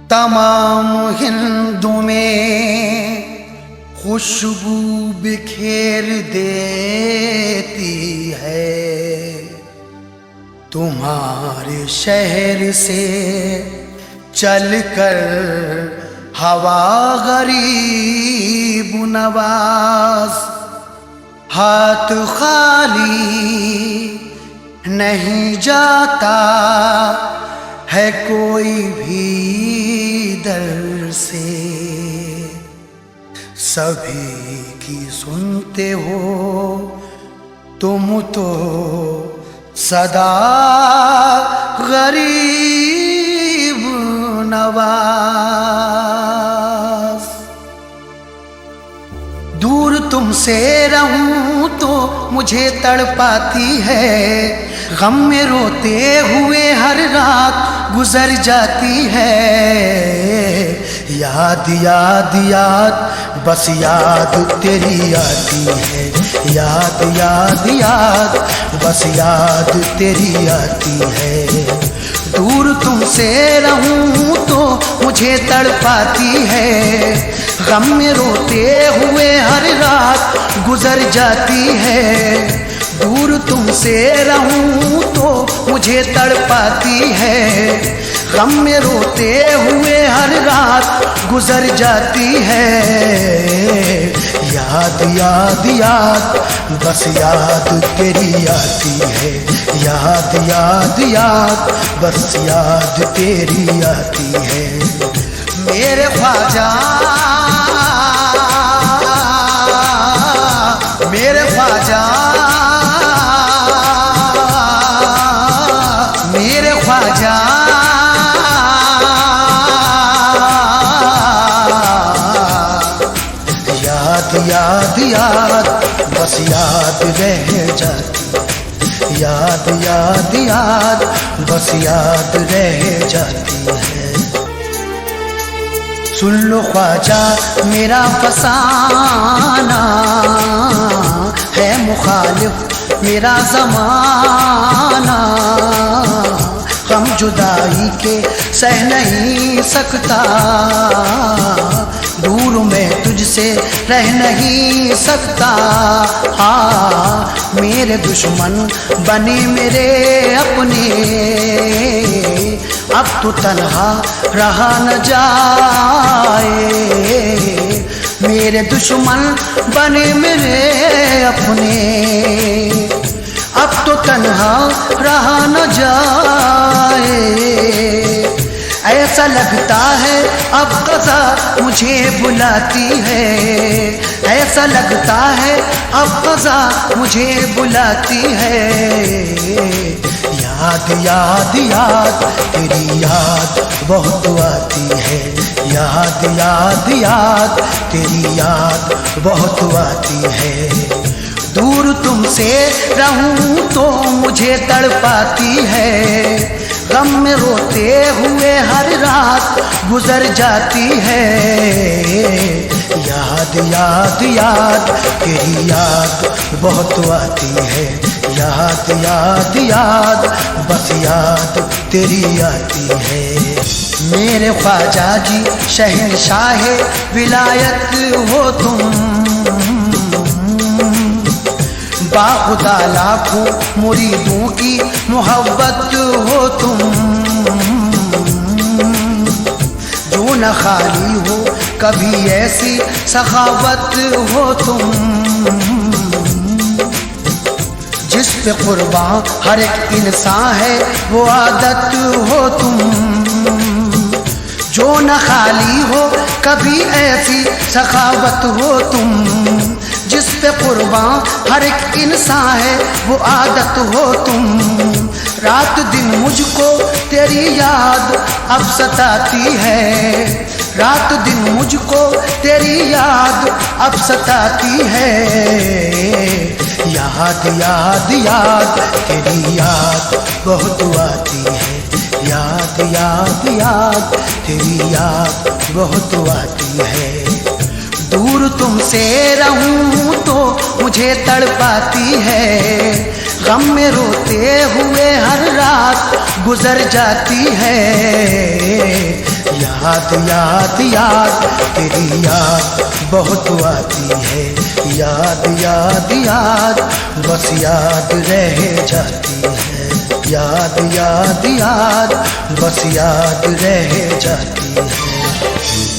तमाम हिंद में खुशबू बिखेर देती है। तुम्हारे शहर से चलकर हवा गरीब नवाज, हाथ खाली नहीं जाता है कोई भी दर से। सभी की सुनते हो तुम तो सदा गरीब नवाज। दूर तुमसे रहूं तो मुझे तड़पाती है, गम में रोते हुए हर रात गुजर जाती है। याद याद याद बस याद तेरी आती है। याद याद याद बस याद तेरी आती है। दूर तुमसे रहूं तो मुझे तड़पाती है, गम में रोते हुए हर रात गुजर जाती है। दूर तुमसे रहूं तो मुझे तड़पाती है, गम में रोते हुए हर रात गुजर जाती है। याद याद याद बस याद तेरी आती है। याद याद याद बस याद तेरी आती है। मेरे ख्वाजा मेरे ख्वाजा मेरे ख्वाजा, याद याद याद बस याद रह जाती। याद याद याद बस याद रह जाती है। सुन लो ख्वाजा मेरा फसाना है मुखालिफ मेरा ज़माना। गम जुदाई के सह नहीं सकता, दूर मैं तुझसे रह नहीं सकता। हाँ मेरे दुश्मन बने मेरे अपने, अब तो तन्हा रहा न जाए। मेरे दुश्मन बने मेरे अपने, अब तो तन्हा रहा न जाए। ऐसा लगता है अब क़ज़ा मुझे बुलाती है। ऐसा लगता है अब क़ज़ा मुझे बुलाती है। याद याद याद तेरी याद बहुत आती है। याद याद याद तेरी याद बहुत आती है। दूर तुमसे रहूं तो मुझे तड़पाती है, गम में रोते हुए हर रात गुजर जाती है। याद याद याद तेरी याद बहुत आती है। याद याद याद बस याद तेरी आती है। मेरे ख्वाजा जी शहंशाह विलायत हो तुम, बाखुदा लाखों मुरीदों की मोहब्बत हो तुम। जो न खाली हो कभी ऐसी सखावत हो तुम, जिस पे कुर्बान हर एक इंसान है वो आदत हो तुम। जो न खाली हो कभी ऐसी सखावत हो तुम, जिस पे कुर्बान हर एक इंसान है वो आदत हो तुम। रात दिन मुझको तेरी याद अब सताती है। रात दिन मुझको तेरी याद अब सताती है। याद याद याद तेरी याद बहुत आती है। याद याद याद तेरी याद बहुत आती है। दूर तुमसे रहूं तो मुझे तड़पाती है, गम में रोते हुए हर रात गुजर जाती है। याद याद याद तेरी याद बहुत आती है, याद याद याद बस याद रह जाती है, याद याद याद बस याद रह जाती है।